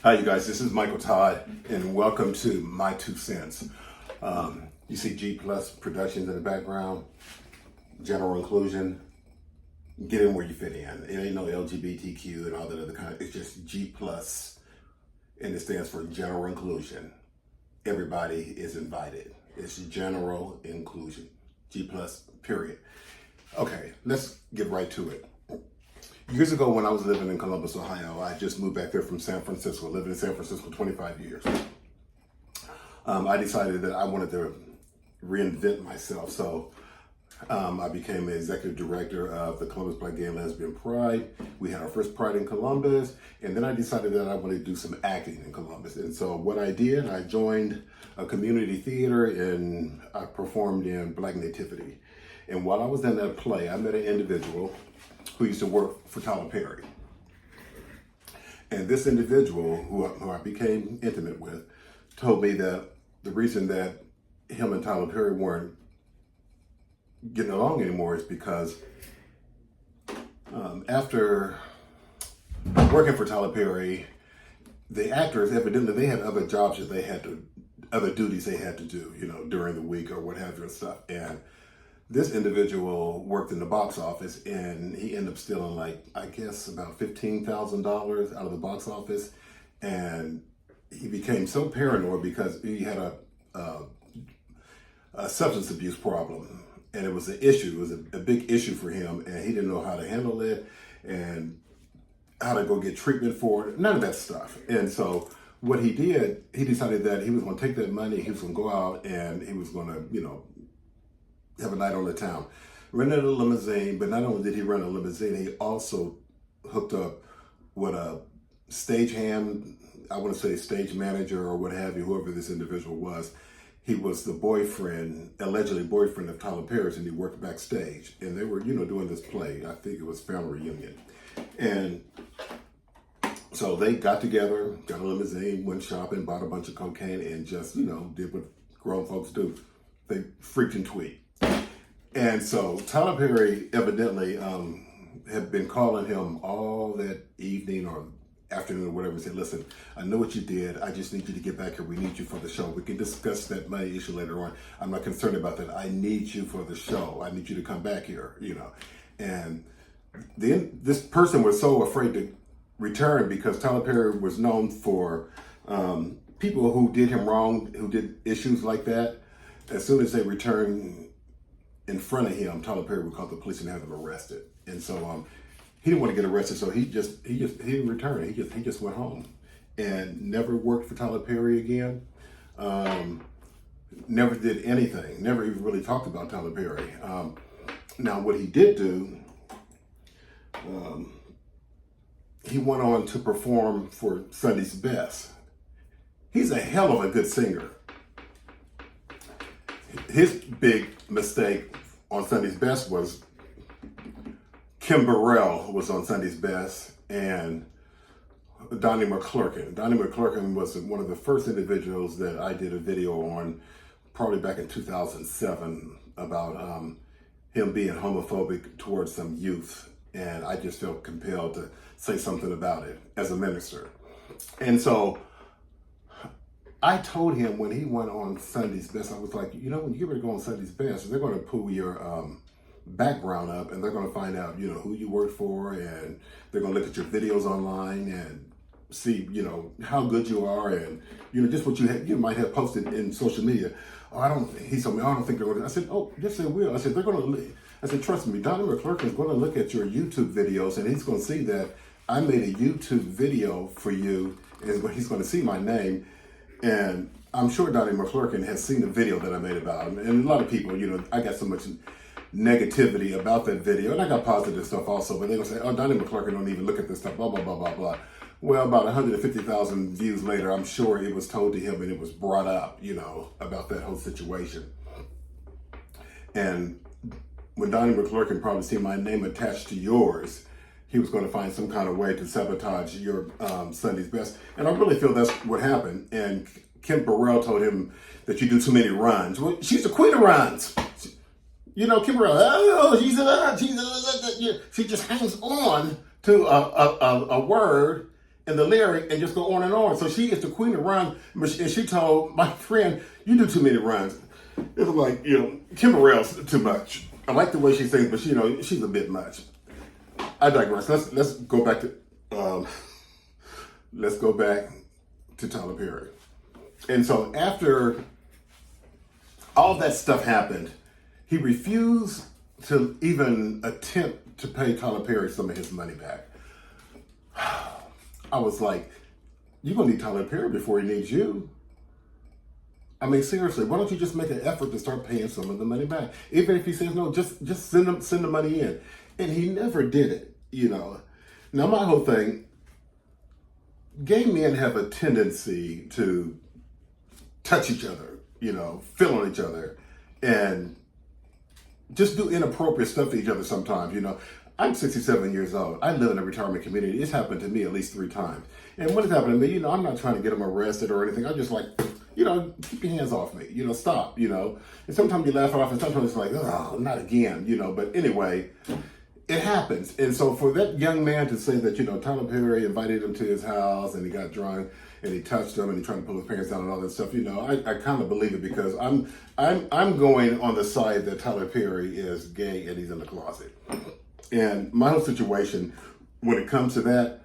Hi, you guys. This is Michael Todd, and welcome to My Two Cents. You see G Plus Productions in the background, general inclusion. Get in where you fit in. It ain't no LGBTQ and all that other kind. It's just G Plus, and it stands for general inclusion. Everybody is invited. It's general inclusion. G Plus, period. Okay, let's get right to it. Years ago, when I was living in Columbus, Ohio, I just moved back there from San Francisco, living in San Francisco 25 years. I decided that I wanted to reinvent myself. So I became the executive director of the Columbus Black Gay and Lesbian Pride. We had our first Pride in Columbus. And then I decided that I wanted to do some acting in Columbus. And so what I did, I joined a community theater and I performed in Black Nativity. And while I was in that play, I met an individual who used to work for Tyler Perry. And this individual, who I became intimate with, told me that the reason that him and Tyler Perry weren't getting along anymore is because after working for Tyler Perry, the actors, evidently, they had other jobs that they had to, other duties they had to do, during the week or what have you and stuff. And this individual worked in the box office, and he ended up stealing I guess about $15,000 out of the box office. And he became so paranoid because he had a substance abuse problem, and it was an issue. It was a big issue for him, and he didn't know how to handle it and how to go get treatment for it, none of that stuff. And so what he did, he decided that he was going to take that money, he was going to go out, and he was going to, have a night on the town. Rented a limousine, but not only did he rent a limousine, he also hooked up with a stagehand, I want to say stage manager or what have you, whoever this individual was. He was the boyfriend, allegedly boyfriend of Tyler Perry, and he worked backstage. And they were, doing this play. I think it was Family Reunion. And so they got together, got a limousine, went shopping, bought a bunch of cocaine, and just, did what grown folks do. They freaked and tweet. And so Tyler Perry evidently had been calling him all that evening or afternoon or whatever and said, listen, I know what you did. I just need you to get back here. We need you for the show. We can discuss that money issue later on. I'm not concerned about that. I need you for the show. I need you to come back here, And then this person was so afraid to return because Tyler Perry was known for people who did him wrong, who did issues like that. As soon as they returned in front of him, Tyler Perry would call the police and have them arrested. And so he didn't want to get arrested, so he didn't return. He just went home and never worked for Tyler Perry again. Never did anything. Never even really talked about Tyler Perry. Now, what he did do, he went on to perform for Sunday's Best. He's a hell of a good singer. His big mistake on Sunday's Best was Kim Burrell was on Sunday's Best and Donnie McClurkin. Donnie McClurkin was one of the first individuals that I did a video on probably back in 2007 about him being homophobic towards some youth. And I just felt compelled to say something about it as a minister. And so I told him when he went on Sunday's Best, I was like, when you get ready to go on Sunday's Best, they're going to pull your background up and they're going to find out, who you work for, and they're going to look at your videos online and see, how good you are and, just what you might have posted in social media. He told me, I don't think they're going to. I said, oh, yes, they will. I said, they're going to. I said, trust me, Donnie McClurkin is going to look at your YouTube videos and he's going to see that I made a YouTube video for you, and he's going to see my name. And I'm sure Donnie McClurkin has seen the video that I made about him. And a lot of people, I got so much negativity about that video. And I got positive stuff also. But they're going to say, oh, Donnie McClurkin don't even look at this stuff, blah, blah, blah, blah, blah. Well, about 150,000 views later, I'm sure it was told to him and it was brought up, about that whole situation. And when Donnie McClurkin probably seen my name attached to yours, he was going to find some kind of way to sabotage your Sunday's Best. And I really feel that's what happened. And Kim Burrell told him that you do too many runs. Well, she's the queen of runs. Kim Burrell, she just hangs on to a word and the lyric and just go on and on. So she is the queen of run, and she told my friend, "You do too many runs." It was like, Kim Burrell's too much. I like the way she sings, but she's a bit much. I digress. Let's go back to Tyler Perry. And so after all that stuff happened, he refused to even attempt to pay Tyler Perry some of his money back. I was like, you're going to need Tyler Perry before he needs you. I mean, seriously, why don't you just make an effort to start paying some of the money back? Even if he says no, just send the money in. And he never did it, Now, my whole thing, gay men have a tendency to touch each other, feel on each other, and just do inappropriate stuff to each other sometimes, I'm 67 years old. I live in a retirement community. It's happened to me at least 3 times. And when it's happened to me, I'm not trying to get them arrested or anything. I'm just like, keep your hands off me, stop, And sometimes you laugh it off and sometimes it's like, oh, not again, But anyway, it happens. And so for that young man to say that, Tyler Perry invited him to his house and he got drunk and he touched him and he tried to pull his pants down and all that stuff, I kind of believe it because I'm going on the side that Tyler Perry is gay and he's in the closet. And my whole situation, when it comes to that,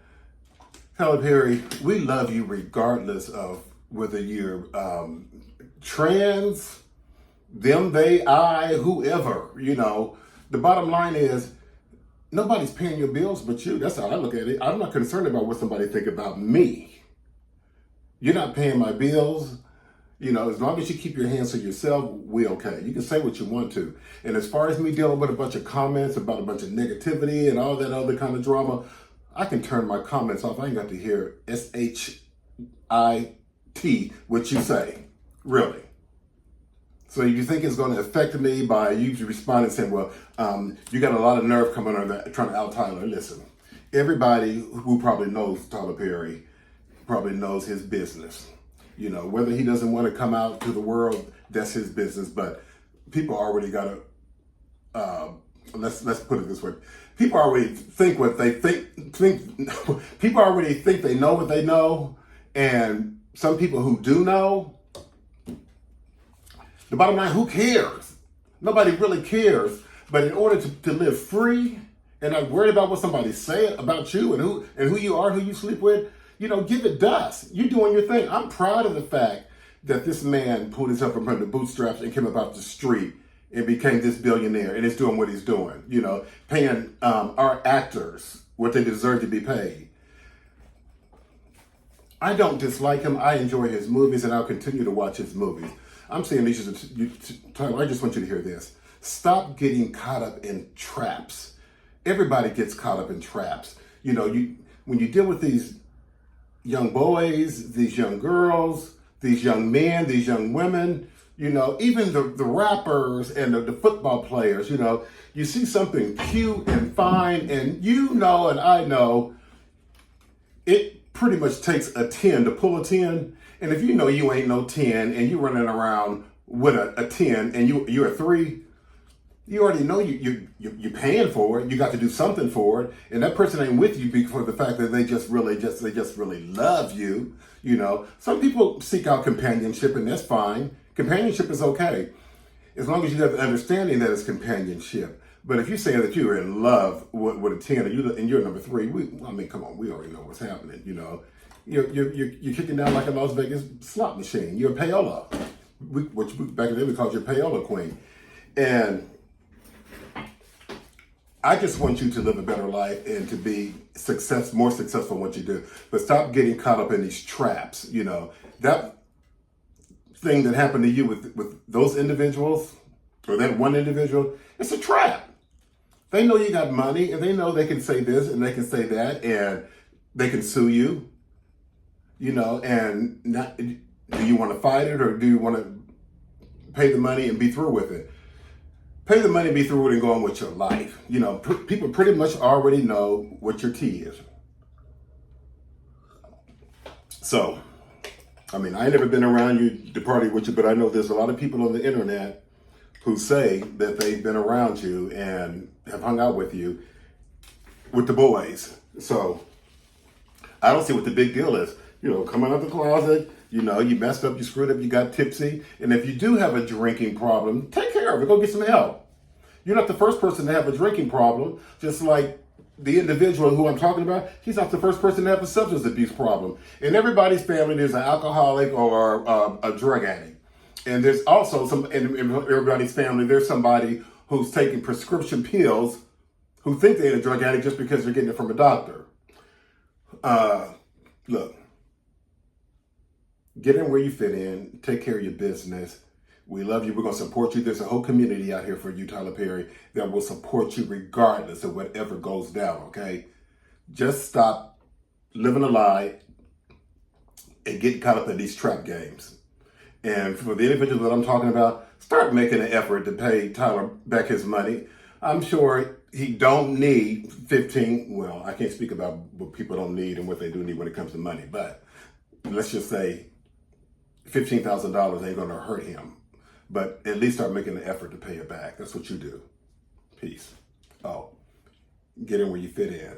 Tyler Perry, we love you regardless of whether you're trans, them, they, I, whoever, The bottom line is, nobody's paying your bills but you. That's how I look at it. I'm not concerned about what somebody think about me. You're not paying my bills. As long as you keep your hands to yourself, we okay. You can say what you want to. And as far as me dealing with a bunch of comments about a bunch of negativity and all that other kind of drama, I can turn my comments off. I ain't got to hear SHIT, what you say. Really. So you think it's going to affect me by you responding saying, well, you got a lot of nerve coming on that, trying to out Tyler. Listen, everybody who probably knows Tyler Perry probably knows his business. Whether he doesn't want to come out to the world, that's his business. But people already got to, let's put it this way. People already think what they think. People already think they know what they know. And some people who do know, the bottom line, who cares? Nobody really cares. But in order to live free and not worried about what somebody say about you and who you are, who you sleep with, give it dust. You're doing your thing. I'm proud of the fact that this man pulled himself from under the bootstraps and came up out the street and became this billionaire and is doing what he's doing, paying our actors what they deserve to be paid. I don't dislike him. I enjoy his movies and I'll continue to watch his movies. I'm saying, Tyler, I just want you to hear this. Stop getting caught up in traps. Everybody gets caught up in traps. When you deal with these young boys, these young girls, these young men, these young women, even the rappers and the football players, you see something cute and fine and and I know it pretty much takes a 10 to pull a 10. And if you ain't no 10 and you running around with a 10 and you're a 3, you already know you're paying for it. You got to do something for it. And that person ain't with you because of the fact that they just really love you. Some people seek out companionship and that's fine. Companionship is okay. As long as you have the understanding that it's companionship. But if you're saying that you're in love with a 10 and you're number 3, come on, we already know what's happening, You're kicking down like a Las Vegas slot machine. You're a payola, which back in the day we called you payola queen. And I just want you to live a better life and to be more successful in what you do. But stop getting caught up in these traps. That thing that happened to you with those individuals or that one individual, it's a trap. They know you got money and they know they can say this and they can say that and they can sue you. And do you want to fight it or do you want to pay the money and be through with it? Pay the money, be through with it, and go on with your life. People pretty much already know what your tea is. So, I ain't never been around you to party with you, but I know there's a lot of people on the internet who say that they've been around you and have hung out with you with the boys. So, I don't see what the big deal is. Coming out the closet, you messed up, you screwed up, you got tipsy. And if you do have a drinking problem, take care of it. Go get some help. You're not the first person to have a drinking problem, just like the individual who I'm talking about, he's not the first person to have a substance abuse problem. In everybody's family, there's an alcoholic or a drug addict. And there's also in everybody's family, there's somebody who's taking prescription pills who think they're a drug addict just because they're getting it from a doctor. Look, get in where you fit in, take care of your business. We love you. We're going to support you. There's a whole community out here for you, Tyler Perry, that will support you regardless of whatever goes down, okay? Just stop living a lie and get caught up in these trap games. And for the individuals that I'm talking about, start making an effort to pay Tyler back his money. I'm sure he don't need 15. Well, I can't speak about what people don't need and what they do need when it comes to money, but let's just say $15,000 ain't going to hurt him. But at least start making an effort to pay it back. That's what you do. Peace. Oh, get in where you fit in.